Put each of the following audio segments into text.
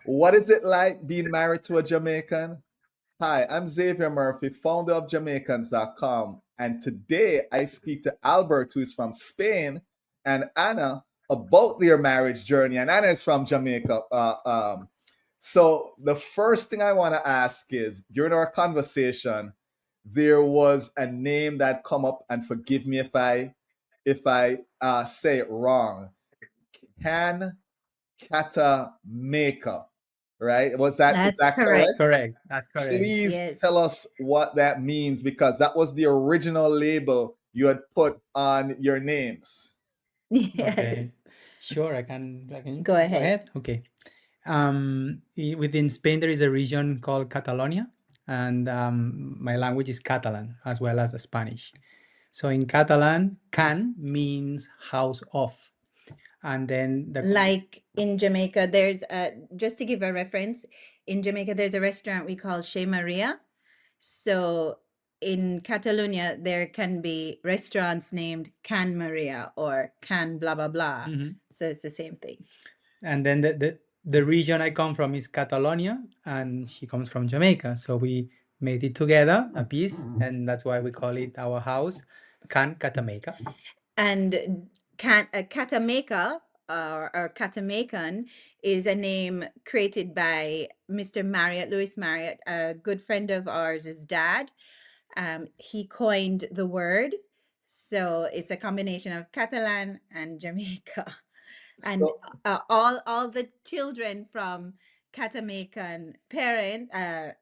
What is it like being married to a Jamaican? Hi, I'm Xavier Murphy, founder of Jamaicans.com. And today I speak to Albert, who is from Spain, and Anna about their marriage journey. And Anna is from Jamaica. So the first thing I want to ask is during our conversation, there was a name that come up, and forgive me if I say it wrong. Can Catamaca, right? Is That's that That's correct. correct? correct. That's correct. Please tell Yes. us what that means because that was the original label you had put on your names. Yes. Okay. Sure, I can Go go ahead. ahead. Okay. Within Spain, there is a region called Catalonia, and my language is Catalan as well as Spanish. So in Catalan, can means house of, and then Like in Jamaica, there's just to give a reference, in Jamaica, there's a restaurant we call Chez Maria. So in Catalonia, there can be restaurants named Can Maria or Can blah blah blah. Mhm. So it's the same thing. And then the region I come from is Catalonia, and she comes from Jamaica. So we made it together, a piece, and that's why we call it our house, Can Catamaica. And Catamaca or Catamacan is a name created by Mr. Marriott, Louis Marriott, a good friend of ours' dad. He coined the word. So it's a combination of Catalan and Jamaica. And So, all the children from Catamacan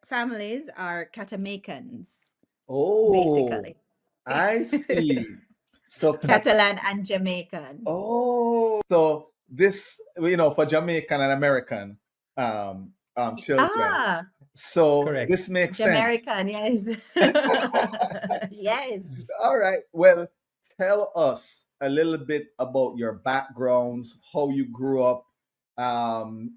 families are Catamacans, oh, basically. I see. So, Catalan and Jamaican. so this, for Jamaican and American children. Ah, So Correct. this makes sense. Jamaican, yes. Yes. All right. Well, tell us a little bit about your backgrounds, how you grew up, and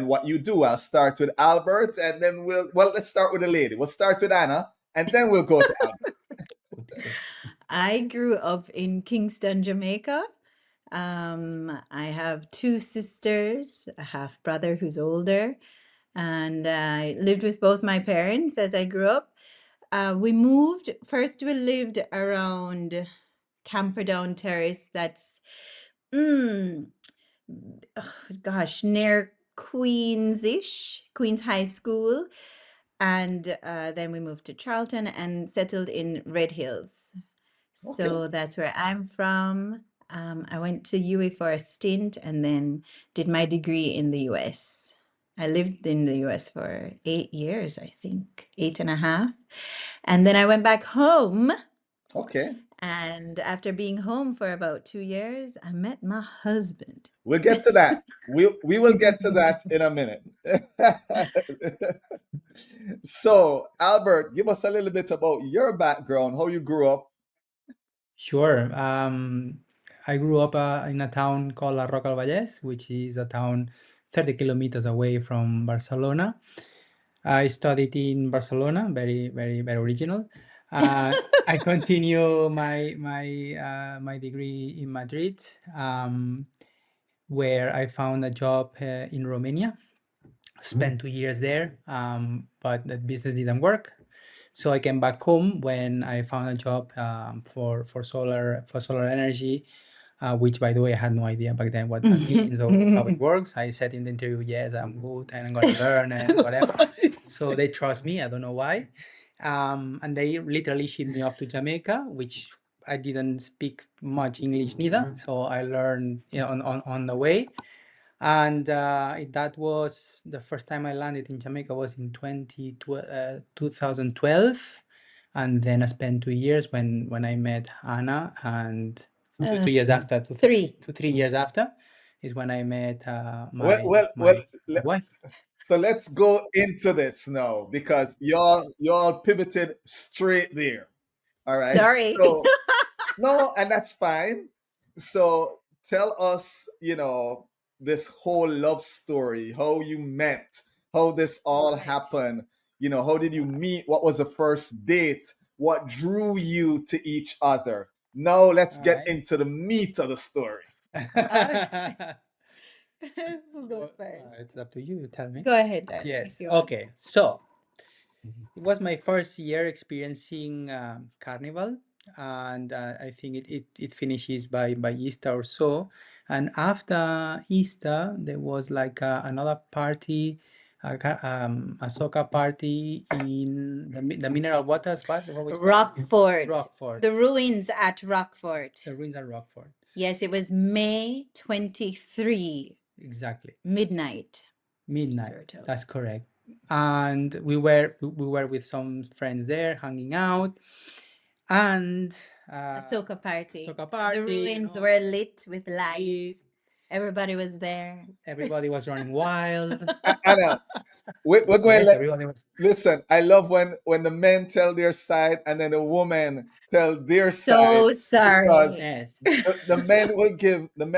what you do. I'll start with Albert, and then let's start with a lady. We'll start with Anna, and then we'll go to Albert. Okay. I grew up in Kingston, Jamaica. I have two sisters, a half brother who's older, and I lived with both my parents as I grew up. We moved, first we lived around Camperdown Terrace, that's, mm, gosh, near Queens-ish, Queens High School. And then we moved to Charlton and settled in Red Hills. Okay. So that's where I'm from. I went to UWI for a stint and then did my degree in the US. I lived in the US for 8 years, I think, 8.5. And then I went back home. Okay. And after being home for about 2 years, I met my husband. We'll get to that. We will get to that in a minute. So, Albert, give us a little bit about your background, how you grew up. Sure. I grew up in a town called La Roca del Vallès, which is a town 30 kilometers away from Barcelona. I studied in Barcelona, very, very, very original. I continue my degree in Madrid, where I found a job in Romania. Spent 2 years there, but the business didn't work. So I came back home when I found a job for solar energy, which, by the way, I had no idea back then what that means or how it works. I said in the interview, yes, I'm good and I'm gonna learn and whatever. So they trust me. I don't know why. And they literally shipped me off to Jamaica, which I didn't speak much English neither. So I learned, on the way. And that was the first time I landed in Jamaica was in 2012. And then I spent 2 years when I met Anna, and 2 years after, 3. 3 years after, is when I met Well, my well, well. my wife. So let's go into this now because y'all pivoted straight there. All right. Sorry. So no, and that's fine. So tell us, this whole love story, how you met, how this all Right. happened. How did you meet? What was the first date? What drew you to each other? Now let's All get right. into the meat of the story. Who goes first? It's up to you. Tell me. Go ahead, darling. Yes. If you want. Okay. So it was my first year experiencing Carnival, and I think it finishes by Easter or so. And after Easter, there was like another party, a soca party in the mineral waters. What was it called? Rockfort. Rockfort. The ruins at Rockfort. The ruins at Rockfort. Yes, it was May 23, Exactly. midnight. Midnight. Sort of. That's correct. And we were with some friends there hanging out, and A soca party. soca party, The you ruins know, were lit with lit. lights. Everybody was there. Everybody was running wild. Anna, we're going to Yes, let everybody was. listen. I love when the men tell their side and then the women tell their side, So because sorry. Yes, the men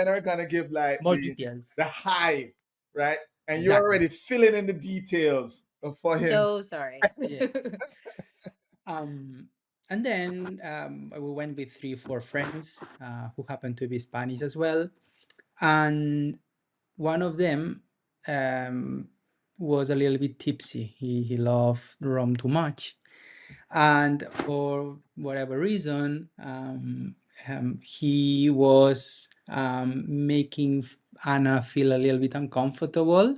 are gonna give like more details. the high, right? And you're Exactly. already filling in the details for him. So sorry. Yes. And then we went with 3 or 4 friends who happened to be Spanish as well, and one of them was a little bit tipsy. He loved rum too much, and for whatever reason, he was making Anna feel a little bit uncomfortable.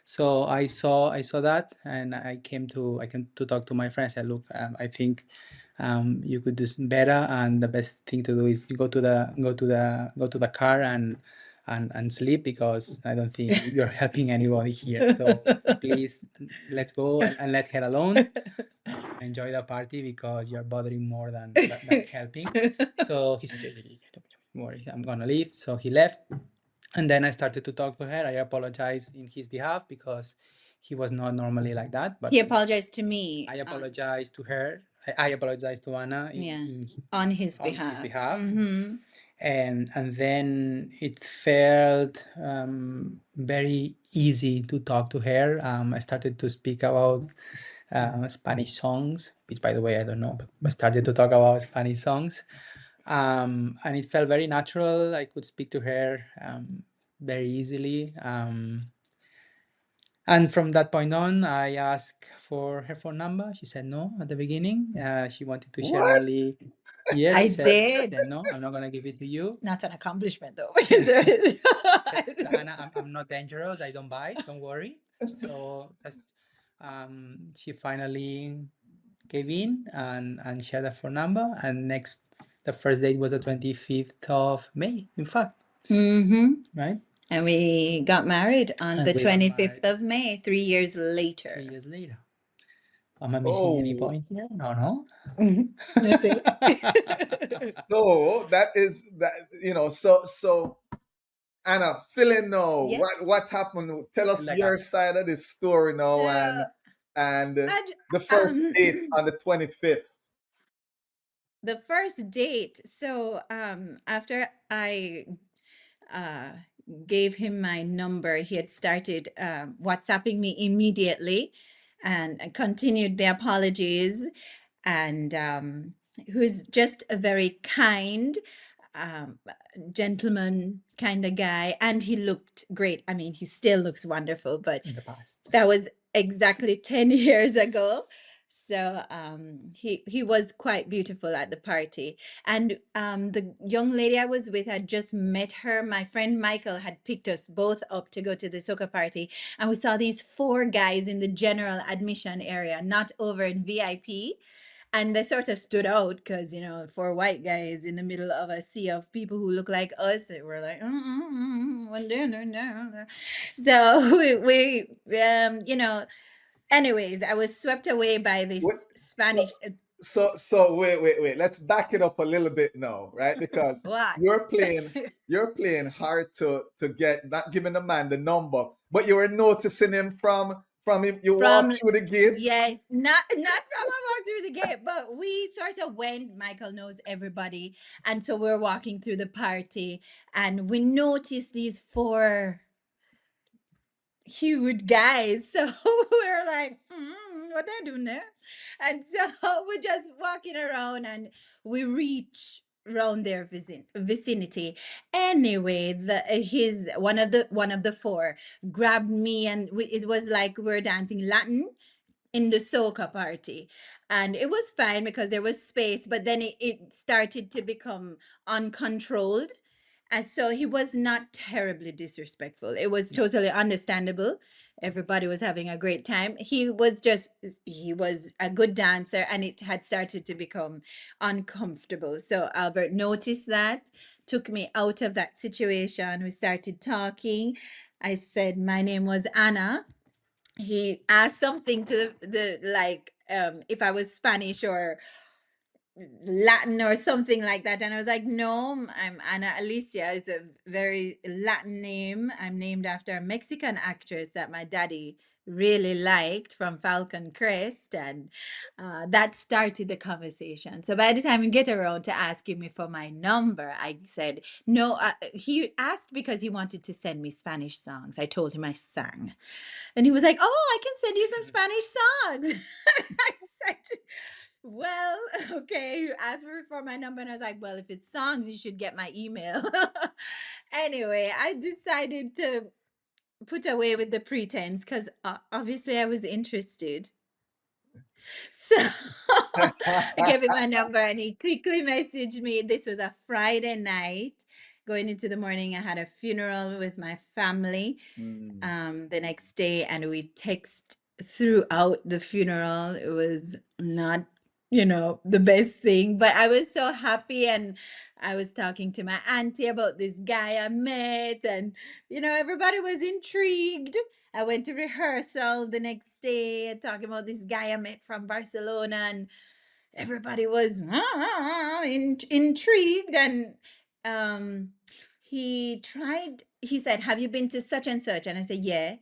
So I saw that, and I came to talk to my friends. I said, look, I think you could do better, and the best thing to do is you go to the car and sleep, because I don't think you're helping anybody here. So please, let's go and let her alone. Enjoy the party, because you're bothering more than helping. So he said, don't worry, I'm gonna leave. So he left, and then I started to talk to her. I apologized in his behalf, because he was not normally like that. But He apologized to me. I apologized to her. I apologized to Anna On his behalf. Mm-hmm. And then it felt very easy to talk to her. I started to speak about Spanish songs, which, by the way, I don't know, but I started to talk about Spanish songs, and it felt very natural. I could speak to her very easily. And from that point on, I asked for her phone number. She said no at the beginning. She wanted to share What? only. Yes, I she said no, I'm not gonna give it to you. Not an accomplishment, though. Said, Anna, I'm not dangerous. I don't bite. Don't worry. So that's, she finally gave in and shared the phone number. And the first date was the 25th of May, in fact. Mm-hmm. Right? And we got married on And the we got 25th married of May, 3 years 3 later. years later. Am I missing any Oh, point here? No. You see? so that is that. So Anna, fill in now. Yes. What happened? Tell us Like your side of this story now, So, and I'd- the first date on the 25th. the first date. So after I gave him my number, he had started WhatsApping me immediately and continued the apologies. And who's just a very kind um, gentleman kind of guy. And he looked great. I mean, he still looks wonderful, but in the past. that was exactly 10 years ago. So he was quite beautiful at the party. And the young lady I was with, I just met her. My friend Michael had picked us both up to go to the soca party. And we saw these 4 guys in the general admission area, not over in VIP. And they sort of stood out because, 4 white guys in the middle of a sea of people who look like us. They were like, no. So anyways, I was swept away by this What- Spanish. So wait. Let's back it up a little bit now, right? Because What? you're playing hard to get, not giving the man the number, but you were noticing him from him. You walk through the gate. Yes, not from I walked through the gate, but we sort of went. Michael knows everybody, and so we're walking through the party, and we noticed these 4 huge guys. So we're like, what they doing there? And so we're just walking around, and we reach around their vicinity. Anyway, his one of the four grabbed me, and it was like we were dancing Latin in the soca party, and it was fine because there was space, but then it started to become uncontrolled, and so he was not terribly disrespectful. It was totally understandable. Everybody was having a great time. He was a good dancer, and it had started to become uncomfortable. So Albert noticed that, took me out of that situation. We started talking. I said my name was Anna. He asked something to the like if I was Spanish or Latin or something like that, and I was like, no, I'm Ana Alicia. It's a very Latin name. I'm named after a Mexican actress that my daddy really liked from Falcon Crest, and that started the conversation. So by the time we get around to asking me for my number, I said no. He asked because he wanted to send me Spanish songs. I told him I sang, and he was like, "Oh, I can send you some Spanish songs." I said, "Well, okay." You asked me for my number, and I was like, "Well, if it's songs, you should get my email." Anyway, I decided to put away with the pretense because obviously I was interested. So I gave him my number, and he quickly messaged me. This was a Friday night. Going into the morning, I had a funeral with my family the next day, and we text throughout the funeral. It was not, the best thing, but I was so happy, and I was talking to my auntie about this guy I met, and everybody was intrigued. I went to rehearsal the next day talking about this guy I met from Barcelona, and everybody was intrigued, and um he said, have you been to such and such? And I said, yeah.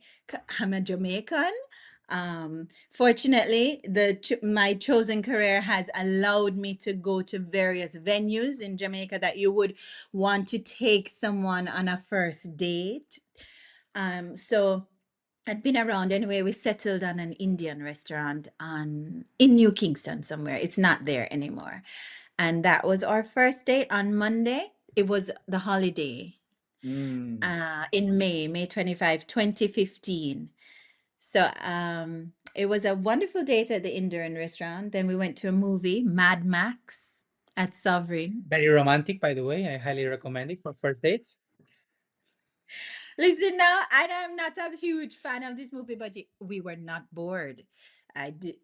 I'm a Jamaican. Fortunately, my chosen career has allowed me to go to various venues in Jamaica that you would want to take someone on a first date. So I'd been around anyway. We settled on an Indian restaurant in New Kingston somewhere. It's not there anymore. And that was our first date on Monday. It was the holiday in May 25, 2015. So it was a wonderful date at the Indian restaurant. Then we went to a movie, Mad Max, at Sovereign. Very romantic, by the way. I highly recommend it for first dates. Listen now, I'm not a huge fan of this movie, but we were not bored. I did,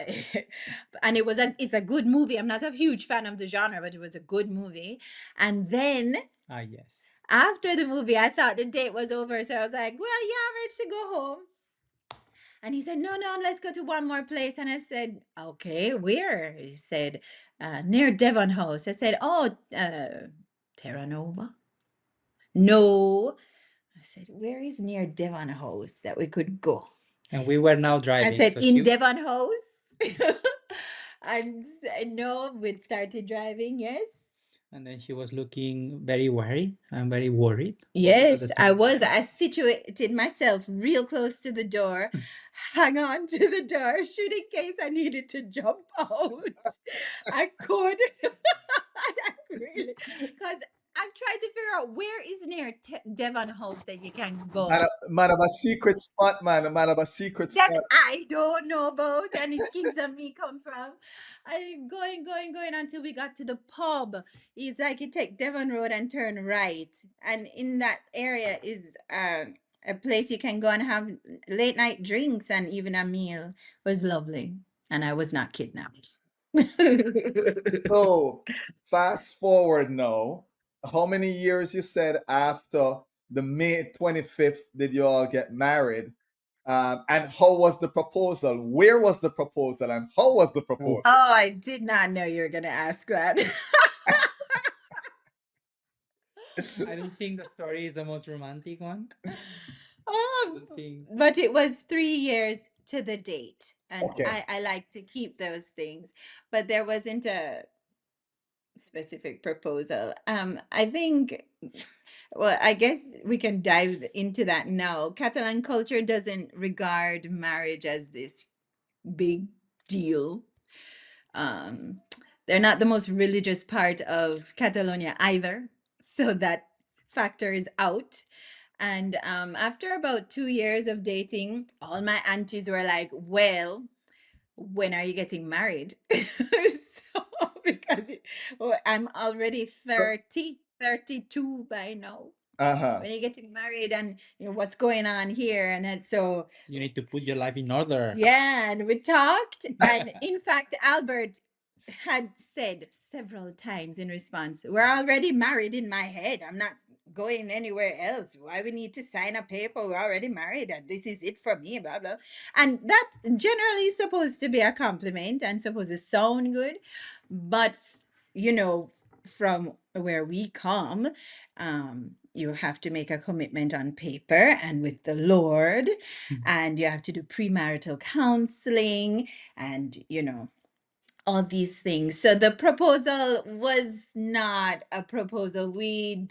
and it's a good movie. I'm not a huge fan of the genre, but it was a good movie. And then Yes. after the movie, I thought the date was over, so I was like, "Well, yeah, I'm ready to go home." And he said, "No, no, let's go to one more place." And I said, "Okay, where?" He said, "Near Devon House." I said, "Oh, Terra Nova." No. I said, "Where is near Devon House that we could go?" And we were now driving. I said, so "In you- Devon House." And no, we started driving, yes. And then she was looking very worried and very worried. Yes, I was. I situated myself real close to the door, hang on to the door, shoot in case I needed to jump out. I could. I really, because I've tried to figure out where is near Devon House that you can go. Man of a secret spot, man. A man of a secret That spot. I don't know about, and it's Kingston me come from. I going until we got to the pub. It's like you take Devon Road and turn right, and in that area is a place you can go and have late night drinks and even a meal. It was lovely, and I was not kidnapped. So fast forward now. How many years you said after the May 25th did you all get married? And how was the proposal? Where was the proposal? And how was the proposal? Oh, I did not know you were going to ask that. I don't think the story is the most romantic one. But it was 3 years to the date. And Okay. I like to keep those things. But there wasn't a specific proposal. I think, well, I guess we can dive into that now. Catalan culture doesn't regard marriage as this big deal. They're not the most religious part of Catalonia either. So that factor is out. And after about 2 years of dating, all my aunties were like, well, when are you getting married? So, because I'm already So 32 by now. uh-huh. When are you getting married and what's going on here? And so, You need to put your life in order. yeah, and we talked. And in fact, Albert had said several times in response, we're already married in my head. I'm not going anywhere else. Why we need to sign a paper? We're already married. And this is it for me, blah, blah. And that's generally supposed to be a compliment and supposed to sound good. But, from where we come, you have to make a commitment on paper and with the Lord, and you have to do premarital counseling and, all these things. So the proposal was not a proposal. We'd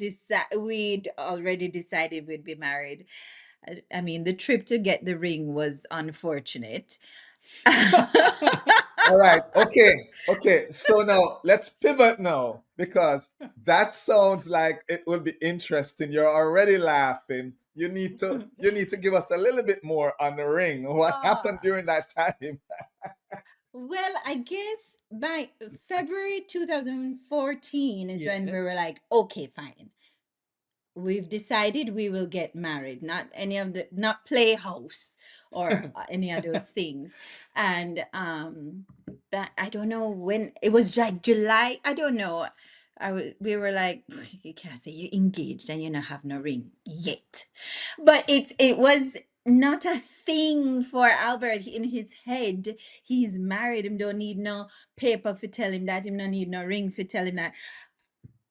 already decided we'd be married. I mean, the trip to get the ring was unfortunate. All right. Okay. So now let's pivot now because that sounds like it will be interesting. You're already laughing. You need to give us a little bit more on the ring. What happened during that time? Well, I guess by February 2014 is when Yeah. we were like, okay, fine. We've decided we will get married, not playhouse or any of those things. And that I don't know when it was, like July. I don't know. We were like, you can't say you're engaged and you don't have no ring yet. But it was not a thing for Albert in his head. He's married. Him don't need no paper for tell him that. Him don't need no ring for tell him that.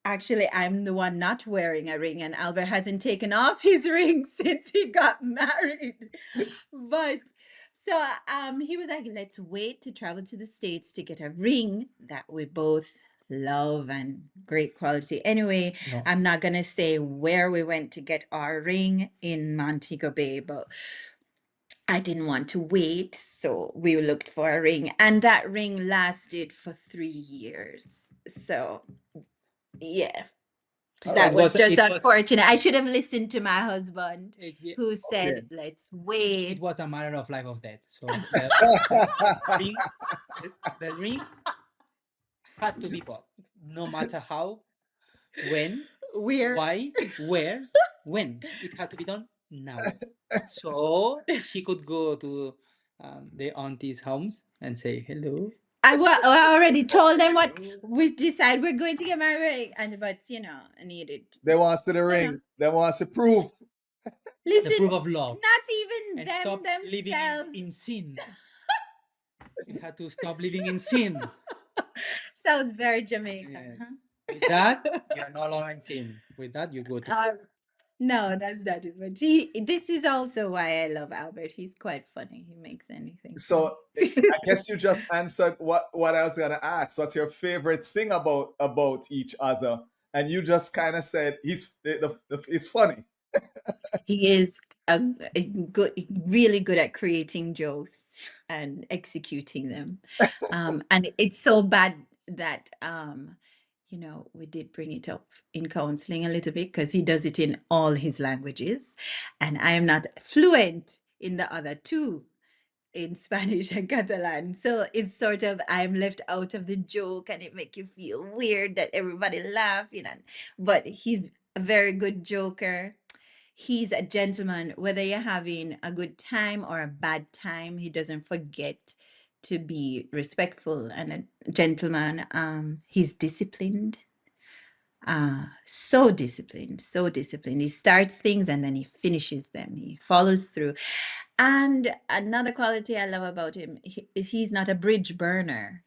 Actually, I'm the one not wearing a ring, and Albert hasn't taken off his ring since he got married. But so he was like, let's wait to travel to the States to get a ring that we both love and great quality. Anyway, No. I'm not gonna say where we went to get our ring in Montego Bay, but I didn't want to wait, so we looked for a ring, and that ring lasted for 3 years. So yeah. All That right. was just It was unfortunate. I should have listened to my husband it, who said, Okay. let's it wait. was a matter of life or death. So ring, the ring had to be bought, no matter how, when, We're why, where, when. It had to be done now. So he could go to the auntie's homes and say hello. I already told them what we decide we're going to get married, and but I needed They want to the ring. They want to prove. The listen. proof of love. Not even And them stop living themselves. in sin. You had to stop living in sin. Sounds very Jamaican, Yes. huh? With that, you're no longer in sin. With that, you go to No, that's not it. But this is also why I love Albert. He's quite funny. He makes anything So funny. I guess you just answered what I was gonna ask. What's your favorite thing about each other? And you just kind of said he's funny. He is a good, really good at creating jokes and executing them. And it's so bad that we did bring it up in counseling a little bit because he does it in all his languages, and I am not fluent in the other two, in Spanish and Catalan. So it's sort of I'm left out of the joke and it make you feel weird that everybody laughing, but he's a very good joker. He's a gentleman, whether you're having a good time or a bad time, he doesn't forget to be respectful and a gentleman. He's disciplined. So disciplined, so disciplined. He starts things and then he finishes them. He follows through. And another quality I love about him is he's not a bridge burner.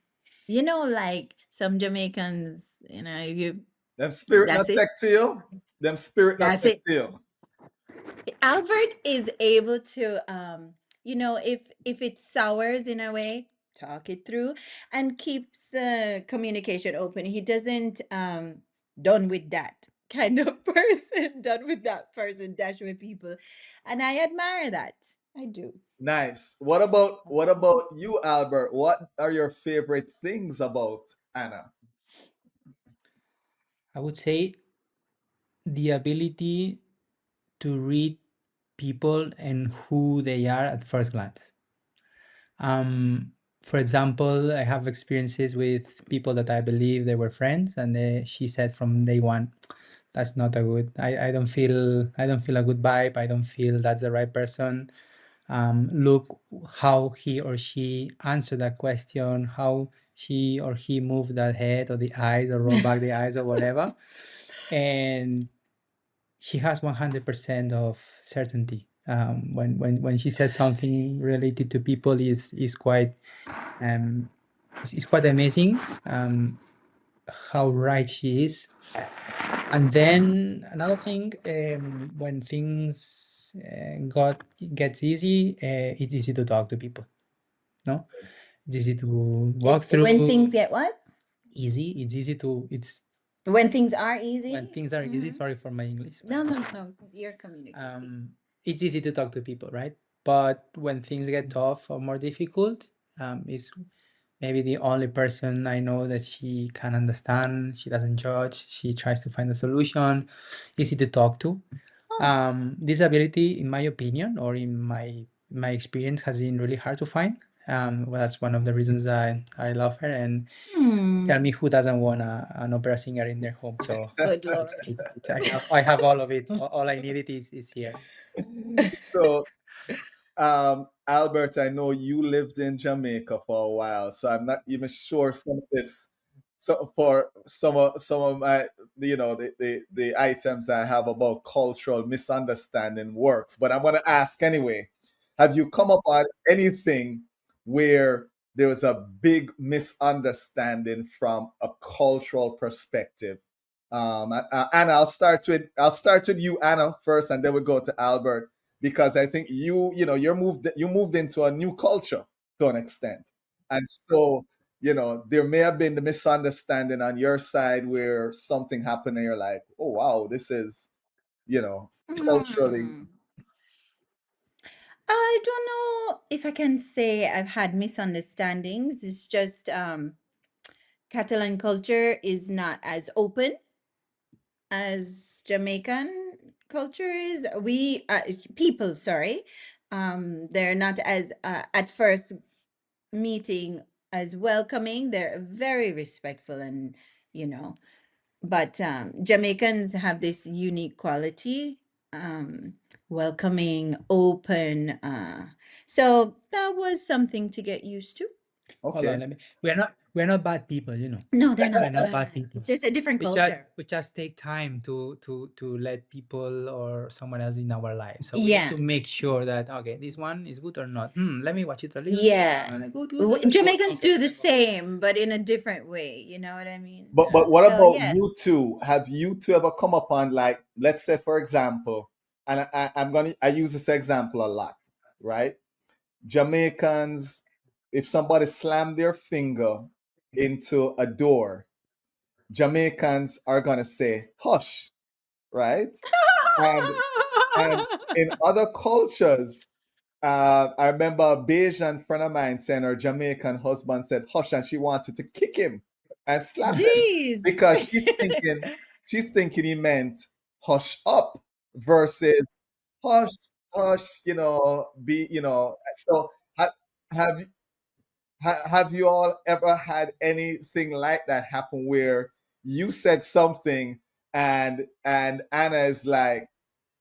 Like some Jamaicans, you Them spirit not that's it. take to you. Them spirit not That's take it. to you. Albert is able to if it sours in a way, talk it through and keeps the communication open. He doesn't done with that kind of person, done with that person, dash with people. And I admire that. I do. Nice. What about you, Albert? What are your favorite things about Anna? I would say the ability to read people and who they are at first glance. For example, I have experiences with people that I believe they were friends, and she said from day one, "That's not a good. I don't feel a good vibe. I don't feel that's the right person." Look how he or she answered that question, how she or he moved that head or the eyes or roll back the eyes or whatever, and she has 100% of certainty. When she says something related to people is quite it's quite amazing how right she is. And then another thing, when things gets easy, it's easy to talk to people. No, it's easy to walk It's when through. things get what? Easy. It's easy to. It's When things are easy? when things are easy. Sorry for my English. No, no, no. You're communicating. It's easy to talk to people, right? But when things get tough or more difficult, it's maybe the only person I know that she can understand. She doesn't judge. She tries to find a solution. Easy to talk to. This ability, in my opinion, or in my experience, has been really hard to find. Well, that's one of the reasons I love her. And tell me who doesn't want an opera singer in their home? So Good Lord. I have all of it. All I needed is here. So, Albert, I know you lived in Jamaica for a while, so I'm not even sure some of this. So for some of my, the items I have about cultural misunderstanding works, but I'm going to ask anyway. Have you come upon anything where there was a big misunderstanding from a cultural perspective? Anna, I'll start with you, Anna, first, and then we'll go to Albert, because I think you moved into a new culture to an extent, and so there may have been the misunderstanding on your side where something happened and you're like, oh wow, this is culturally. I don't know if I can say I've had misunderstandings. It's just Catalan culture is not as open as Jamaican culture is. We people, sorry, they're not as at first meeting as welcoming. They're very respectful and you know, but Jamaicans have this unique quality, welcoming, open. So that was something to get used to. Hold Okay. on, let me. We're not bad people, you know. No, they're We're not not bad bad. people. It's just a different We just culture. we just take time to let people or someone else in our lives. So we need Yeah. to make sure that okay, this one is good or not. Let me watch it a little bit. Yeah. Good, good, good. Jamaicans Okay, do the let's go. same, but in a different way. You know what I mean? But what So about yeah. you two? Have you two ever come upon, like, let's say for example, and I use this example a lot, right? Jamaicans, if somebody slammed their finger into a door, Jamaicans are gonna say hush, right? And in other cultures, I remember a Bayesian friend of mine saying her Jamaican husband said hush, and she wanted to kick him and slap him Jeez. because she's thinking he meant hush up versus hush, hush, be, so have have you all ever had anything like that happen where you said something and Anna is like,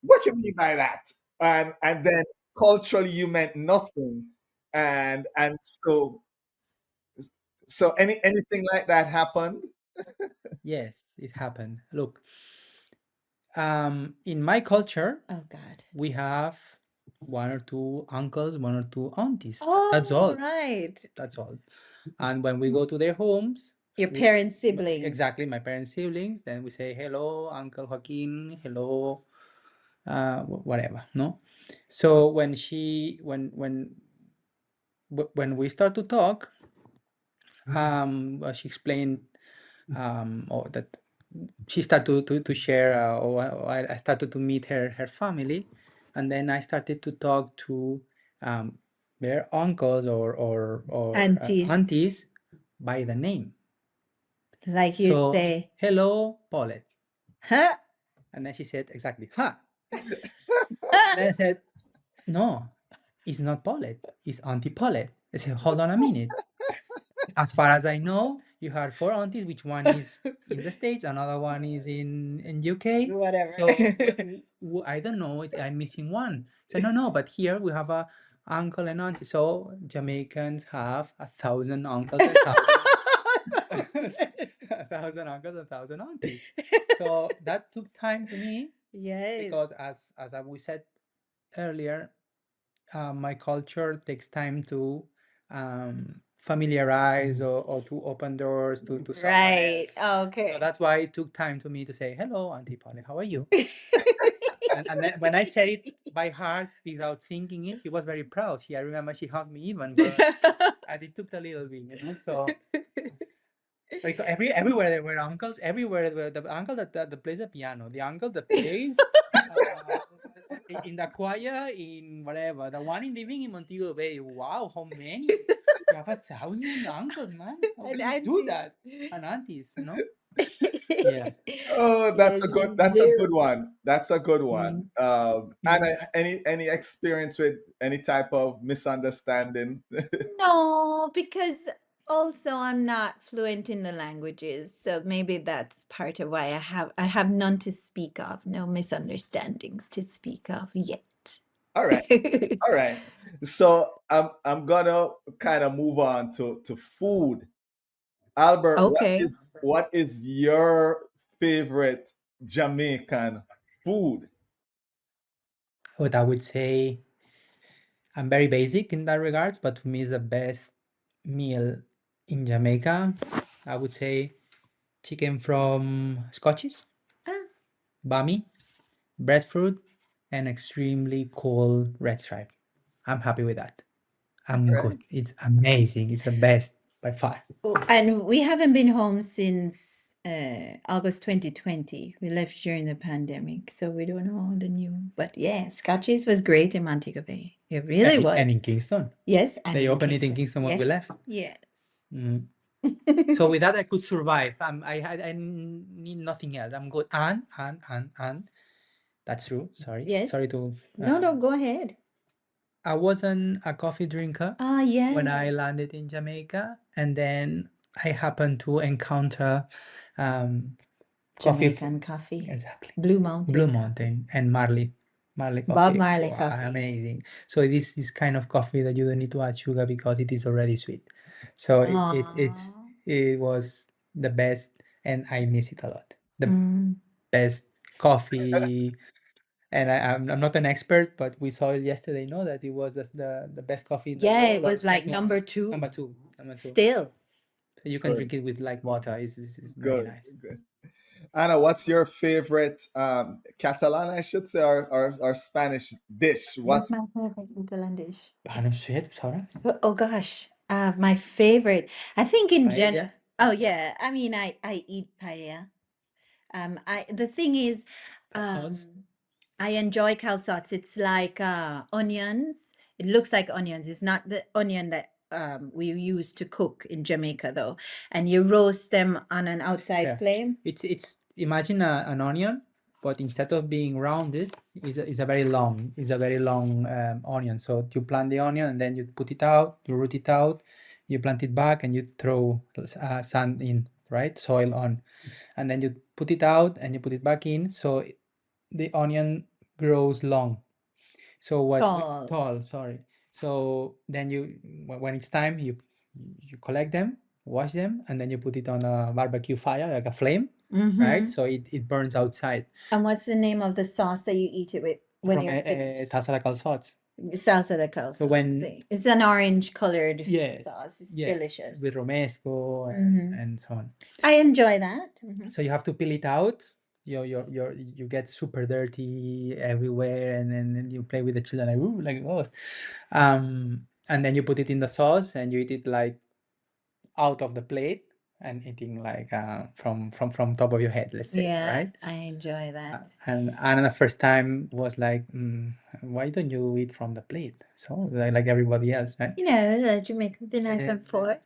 what you mean by that? And then culturally you meant nothing. And so anything like that happened? Yes, it happened. Look, in my culture, Oh God. we have one or two uncles, one or two aunties. That's Oh, all. right. That's all. And when we go to their homes, Your parents' siblings. exactly, my parents' siblings, then we say hello, Uncle Joaquin, hello, whatever, no. So when we start to talk, she explained, or that she started to share, or I started to meet her family, and then I started to talk to their uncles or Aunties. aunties by the name. Like you So, say, hello, Paulette. huh? And then she said, exactly, huh? And then I said, no, it's not Paulette. It's Auntie Paulette. I said, hold on a minute. As far as I know, you have 4 aunties, which one is in the States, another one is in UK. Whatever. So I don't know, I'm missing one. So no, but here we have a uncle and auntie. So Jamaicans have 1,000 uncles and 1,000 uncles and 1,000 aunties. So that took time to me Yes. because as we said earlier, my culture takes time to familiarize or to open doors to someone Right. else. So Okay. that's why it took time to me to say, hello, Auntie Polly, how are you? And then when I said it by heart without thinking it, she was very proud. I remember she hugged me even, but and it took a little bit, you know. So like everywhere there were uncles, everywhere there were the uncle that plays the piano, the uncle that plays in the choir, in whatever, the one in living in Montego Bay. Wow, how many? You have 1,000 uncles, man. How And do you do aunties. that? And aunties, you know? Yeah. Oh, Yes, we that's a do. good one. That's a good one. Anna, Mm. any experience with any type of misunderstanding? No, because also I'm not fluent in the languages, so maybe that's part of why I have none to speak of, no misunderstandings to speak of yet. All right. All right. So I'm gonna kind of move on to food. Albert, Okay. what is your favorite Jamaican food? What I would say, I'm very basic in that regards, but for me, is the best meal in Jamaica. I would say chicken from Scotches, Ah, bami, breadfruit, and extremely cold red stripe. I'm happy with that. I'm All right. good. It's amazing. It's the best by far. oh, and we haven't been home since August 2020. We left during the pandemic, so we don't know the new. But yeah, Scotchies was great in Montego Bay. It really was. And in Kingston. Yes, and They in opened it in Kingston. Kingston when Yeah. we left. Yes. Mm. So with that, I could survive. I need nothing else. I'm good. And that's true. Sorry. Yes. Sorry to. No, go ahead. I wasn't a coffee drinker Ah, when I yes. landed in Jamaica, and then I happened to encounter coffee. Jamaican coffee. Exactly. Blue Mountain. Blue Mountain and Marley Bob coffee. Marley Wow, coffee. amazing. So this is kind of coffee that you don't need to add sugar because it is already sweet. So it was the best, and I miss it a lot. The best coffee, and I'm not an expert, but we saw it yesterday. No, that it was the best coffee in the Yeah, world. it or was like second- number two. Number two. Still. So you can Good. drink it with like water. It's very Good. nice. Good. Anna, what's your favorite Catalan, I should say, or Spanish dish? What's What's my favorite Catalan dish? No sé, ¿sabrás? Oh gosh, my favorite. I think in general. Paella? Oh yeah, I mean I eat paella. The thing is, Calzots? I enjoy calzots. It's like onions. It looks like onions. It's not the onion that we use to cook in Jamaica though. And you roast them on an outside Yeah. flame. It's imagine an onion, but instead of being rounded, is a very long onion. So you plant the onion and then you put it out, you root it out, you plant it back, and you throw sand in, right? Soil on, and then you put it out and you put it back in. So the onion grows long. So tall, sorry. So then when it's time, you collect them, wash them, and then you put it on a barbecue fire, like a flame, right? So it burns outside. And what's the name of the sauce that you eat it with when From you're finished? salsa de calzots. Salsa de calzone. So when It's an orange colored yes, sauce. It's yeah, delicious. with romesco Mhm. and so on. I enjoy that. Mhm. So you have to peel it out. You get super dirty everywhere, and then you play with the children like ooh, like ghost. And then you put it in the sauce and you eat it like out of the plate and eating like from top of your head, let's say, Yeah, right? I enjoy that. And the first time was like, why don't you eat from the plate? So like everybody else, right? You know, Jamaica would be nice and fork.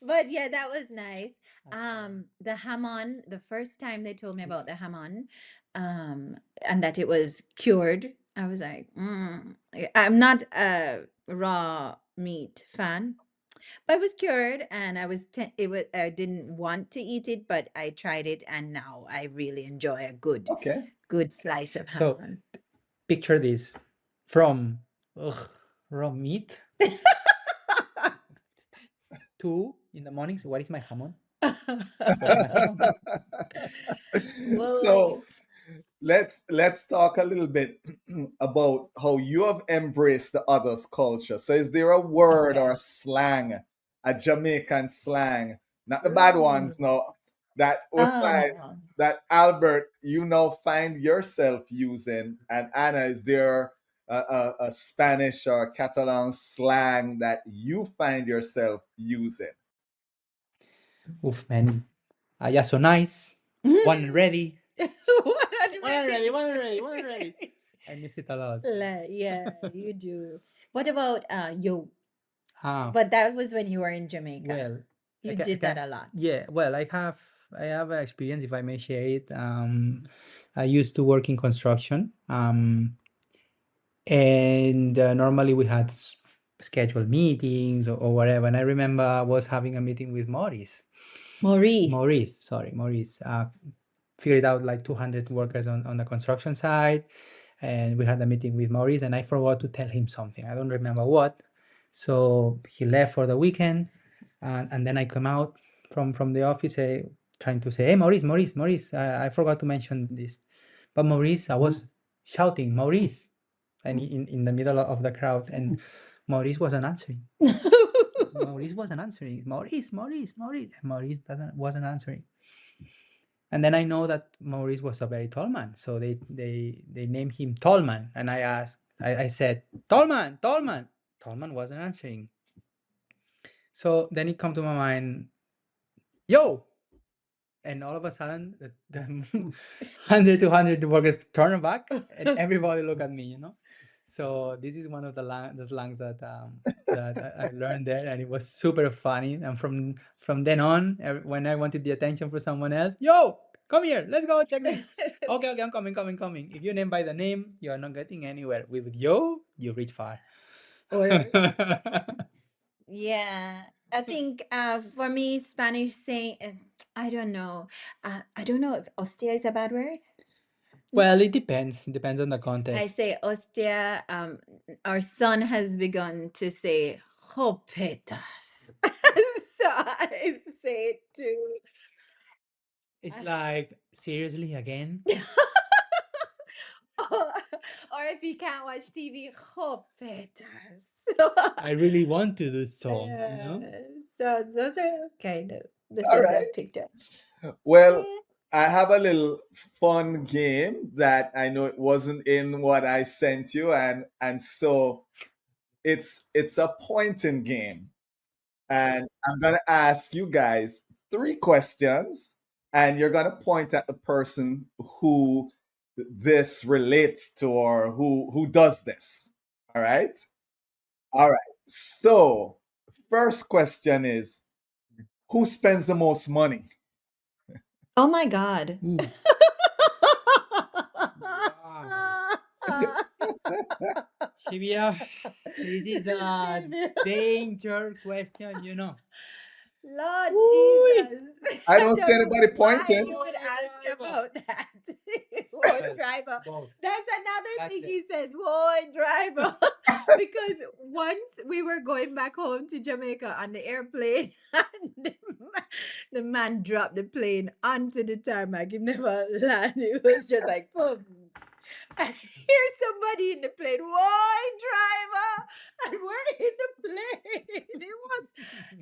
But yeah, that was nice. The hamon, the first time they told me about the hamon, and that it was cured, I was like, I'm not a raw meat fan, but it was cured, and it was, I didn't want to eat it, but I tried it, and now I really enjoy a Okay. good slice of So hamon. picture this from raw meat to in the morning. So what is my hamon? Where's my hamon? Well, So let's talk a little bit about how you have embraced the other's culture. So is there a word okay. or a slang, a Jamaican slang, not the bad ones, no, that we find Oh. that Albert, you now find yourself using, and Anna, is there a Spanish or Catalan slang that you find yourself using? Oof, man. Yeah, so nice. One and ready. One and ready. One and ready. One and ready. I miss it a lot. Yeah, you do. What about yo? Ah, But that was when you were in Jamaica. well, You did that a lot. yeah, well, I have an experience, if I may share it. I used to work in construction. And normally we had scheduled meetings or whatever. And I remember I was having a meeting with Maurice. Maurice. Figured out like 200 workers on the construction site. And we had a meeting with Maurice, and I forgot to tell him something. I don't remember what. So he left for the weekend. And then I come out from the office trying to say, hey, Maurice, I forgot to mention this. But Maurice, I was shouting, Maurice, and in the middle of the crowd, and Maurice wasn't answering. Maurice wasn't answering. Maurice. And Maurice wasn't answering. And then I know that Maurice was a very tall man, so they named him Tallman. And I said, Tallman. Tallman wasn't answering. So then it come to my mind, yo. And all of a sudden, the 100, 200 workers turn back, and everybody look at me, So this is one of the slangs that that I learned there, and it was super funny. And from then on, when I wanted the attention for someone else, yo, come here, let's go check this. Okay, I'm coming. If you name by the name, you are not getting anywhere. With yo, you reach far. Or yeah, I think for me, Spanish saying I don't know. I don't know if hostia is a bad word. Well, it depends. It depends on the I context. say hostia. Our son has begun to say jopetas. So I say it too. It's like, seriously again? Or if he can't watch TV, jopetas. I really want to do so, So those are kind of the All things right. I've picked up. Well, I have a little fun game that I know it wasn't in what I sent you, and so it's a pointing game. And I'm gonna ask you guys 3 questions, and you're gonna point at the person who this relates to or who does this. All right? All right. So, first question is, who spends the most money? Oh my God. Ooh, wow. Shivia, this is a danger question. Lord Ooh. Jesus. I I don't see don't know anybody why pointing. you would ask Driver. about that. Whoa, Well, driver. both. That's another That's thing it. he says, whoa, driver. Because once we were going back home to Jamaica on the airplane, and the man dropped the plane onto the tarmac. He never landed. It was just like, boom. I hear somebody in the plane, why, driver? And we're in the plane. It was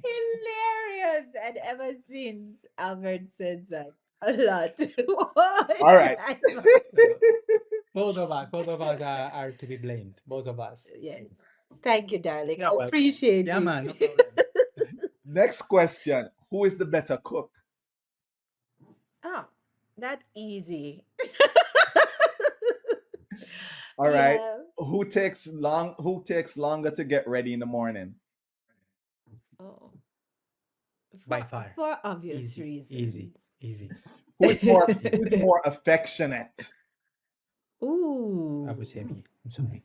hilarious. And ever since, Albert says that a lot. Why, All right. driver? Both of us are to be blamed. Both of us. Yes. Thank you, darling. You're I welcome. appreciate Yeah, you. man, no problem. Next question. Who is the better cook? Oh, that easy. All right. Yeah. Who takes longer to get ready in the morning? Oh. by far. For obvious Easy, reasons. easy. Who's more affectionate? Ooh. I would say me. I'm sorry.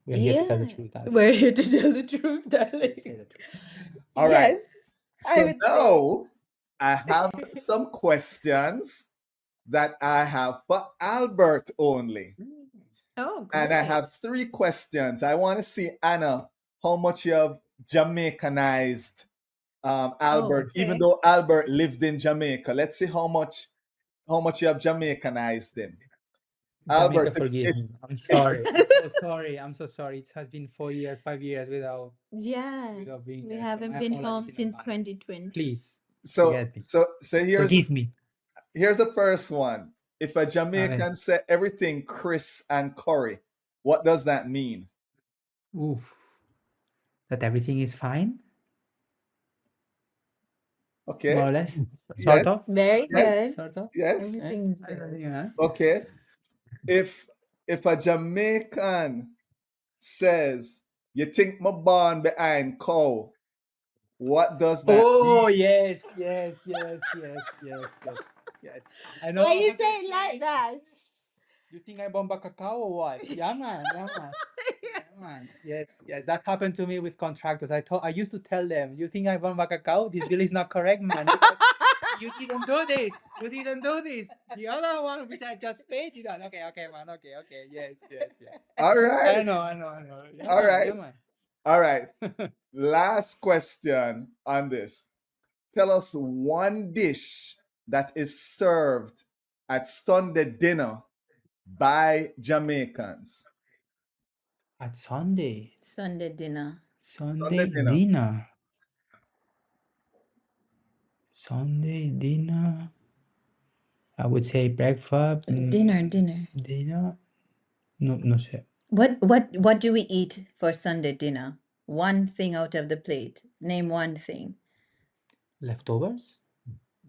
We're here to tell the truth, darling. We're here to tell the truth, darling. Say the truth. All right. Yes, I So would now I have some questions that I have for Albert only. say. Oh, great. And I have 3 questions. I want to see, Anna, how much you have Jamaicanized Albert, even okay. though Albert lived in Jamaica. Let's see how much you have Jamaicanized him. Jamaica, Albert, forgive me. I'm sorry. I'm so sorry. I'm so sorry. It has been 4 years, 5 years without being We there. haven't My been apologies home in since advance. 2020. Please so forget me. so here's Forgive me. the first one. If a Jamaican said everything Chris and Corey, what does that mean? Oof. That everything is fine, Okay. more or less. Yes. Sort of. Very Yes. good. Sort of. Yes. Everything's good. Yeah. Okay. If a Jamaican says, "You think my born behind cow," what does that Oh mean? yes. I know. Why you say it like that? You think I bomba cacao or what? Yeah, man. Yeah, man. Yes. That happened to me with contractors. I used to tell them, you think I bomba cacao? This bill is not correct, man. You didn't do this. The other one which I just paid you on. Okay, man. Okay. Yes. All right. I know. Yeah, All man. right. Yeah, man. All right. Last question on this. Tell us one dish that is served at Sunday dinner by Jamaicans. At Sunday dinner. dinner. Sunday dinner. I would say breakfast. Dinner. Dinner. No sé. What do we eat for Sunday dinner? One thing out of the plate. Name one thing. Leftovers?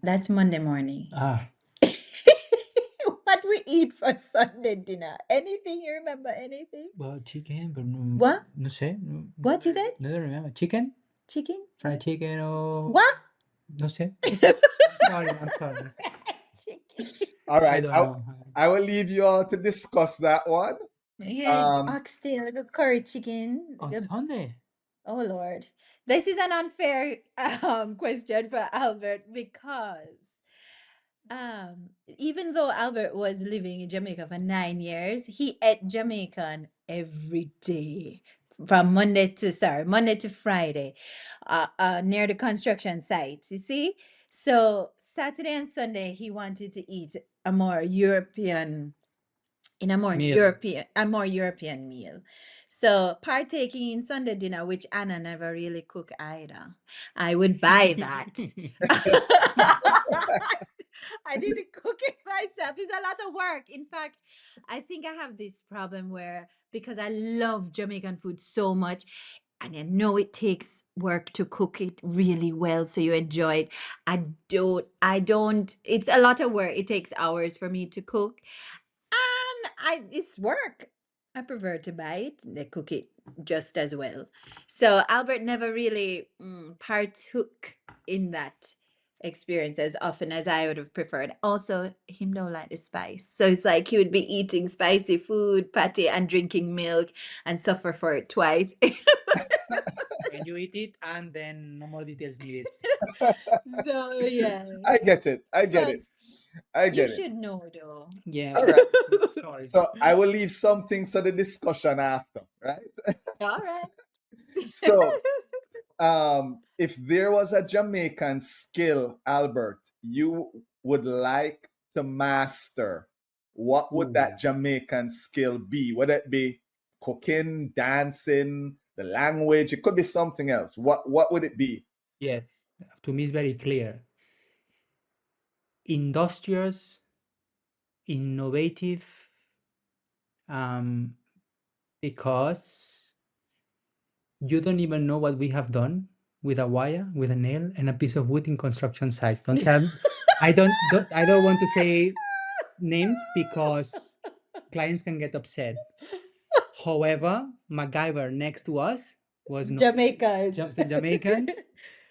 That's Monday morning. Ah, What we eat for Sunday dinner? Anything you remember? Anything? well, chicken, but What? no sé. What you said? No remember. Chicken? Chicken? Fried chicken or What? no sé. I'm sorry. Chicken. All I right. don't know. I will leave you all to discuss that one. Yeah, oxtail, like a curry chicken. On like a- Sunday. Oh Lord. This is an unfair question for Albert because even though Albert was living in Jamaica for 9 years, he ate Jamaican every day from Monday to Friday, near the construction sites. You see, so Saturday and Sunday he wanted to eat a more European in Meal. a more European meal. So partaking in Sunday dinner, which Anna never really cook either. I would buy that. I didn't cook it myself. It's a lot of work. In fact, I think I have this problem where because I love Jamaican food so much, and I know it takes work to cook it really well so you enjoy it. I don't it's a lot of work. It takes hours for me to cook. And it's work. I prefer to buy it. They cook it just as well. So Albert never really partook in that experience as often as I would have preferred. Also, him don't like the spice. So it's like he would be eating spicy food, patty, and drinking milk and suffer for it twice. When you eat it, and then no more details needed. So yeah. I get it. I get But it. I you get it. should know though. Yeah. All right. Sorry. So I will leave some things for the discussion after, right? All right. So if there was a Jamaican skill, Albert, you would like to master, what would that Jamaican skill be? Would it be cooking, dancing, the language? It could be something else. What would it be? Yes. To me, it's very clear. Industrious, innovative, because you don't even know what we have done with a wire, with a nail, and a piece of wood in construction sites. Don't tell me. I don't want to say names because clients can get upset. However, MacGyver next to us was not Jamaica. Jamaicans.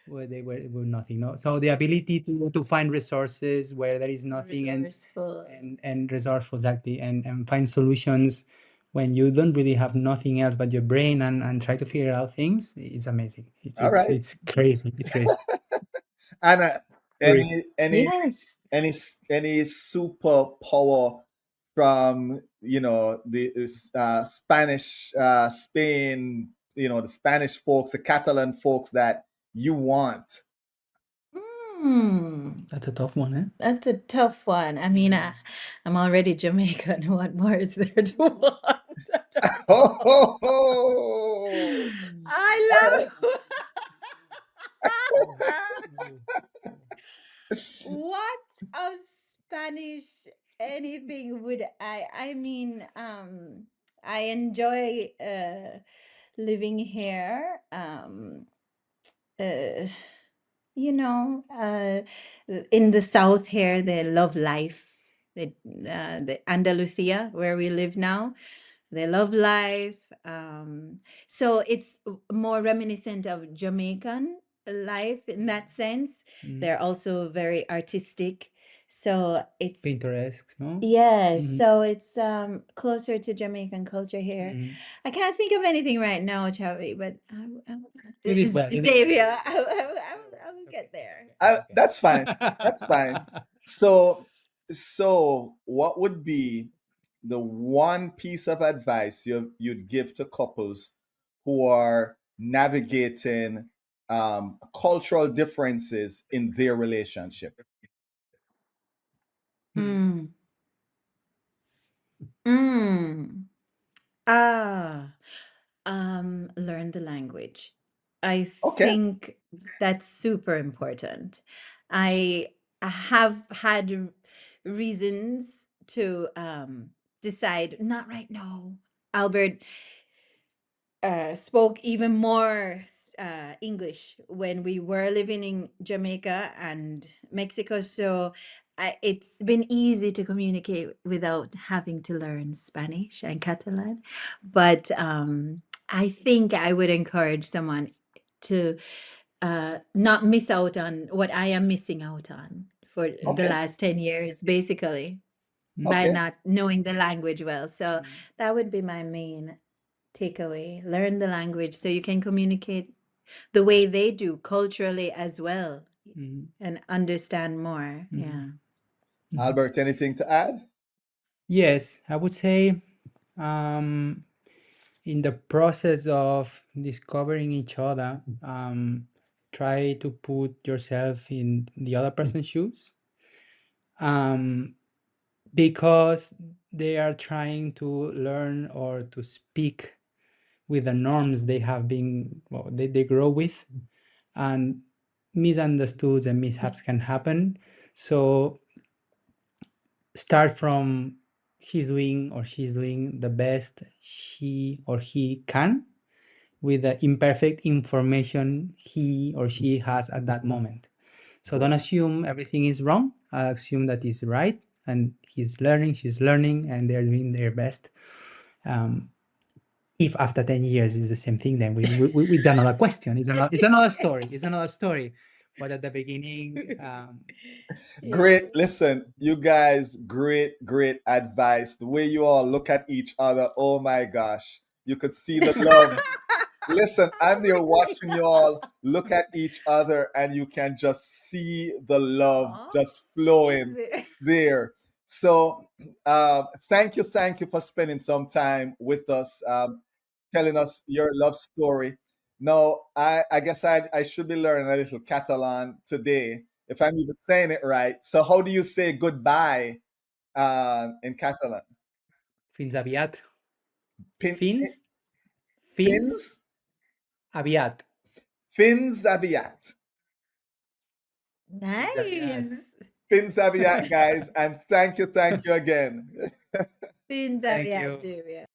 where they were nothing. No, so the ability to find resources where there is nothing, Resourceful. and resourceful, exactly, and find solutions when you don't really have nothing else but your brain, and try to figure out things. It's amazing. All right. It's crazy. It's crazy. Anna, Sorry. Yes. any superpower from the Spanish Spain, the Spanish folks, the Catalan folks that you want? That's a tough one, eh? That's a tough one. I mean, I'm already Jamaican. What more is there to want? Ho, ho, ho. I love. What of Spanish anything would I mean, I enjoy living here. Uh you know, in the south here, they love life. The Andalusia, where we live now, they love life. So it's more reminiscent of Jamaican life in that sense. They're also very artistic. So it's Pinterest, no? yes, so it's closer to Jamaican culture here. I can't think of anything right now, Chavi, but You did well. You did Xavier, I will get there. That's fine. That's fine. So what would be the one piece of advice you'd give to couples who are navigating cultural differences in their relationship? Mm. Mm. Ah, learn the language. I Okay. think that's super important. I have had reasons to decide not right now. Albert spoke even more English when we were living in Jamaica and Mexico. So it's been easy to communicate without having to learn Spanish and Catalan. But I think I would encourage someone to not miss out on what I am missing out on for the Okay. last 10 years, basically, by Okay. not knowing the language well. So that would be my main takeaway. Learn the language so you can communicate the way they do culturally as well and understand more. Yeah. Albert, anything to add? Yes, I would say, in the process of discovering each other, try to put yourself in the other person's shoes, because they are trying to learn or to speak with the norms they have been, well, they grow with, and misunderstoods and mishaps can happen. So start from he's doing or she's doing the best she or he can with the imperfect information he or she has at that moment. So don't assume everything is wrong. Assume that is right, and he's learning, she's learning, and they're doing their best. If after 10 years is the same thing, then we've done another question. It's another story. It's another story. But at the beginning, Great. Listen, you guys, great advice. The way you all look at each other, oh my gosh. You could see the love. Listen, I'm there watching you all look at each other, and you can just see the love Aw, just is flowing it? there. So, thank you for spending some time with us, telling us your love story. Now, I guess I should be learning a little Catalan today, if I'm even saying it right. So, how do you say goodbye in Catalan? fins aviat. Pin, Fins? Fins fins? aviat. Fins aviat. Fins aviat. Nice. Fins aviat, guys. And thank you again. Fins Thank aviat you. too, yeah.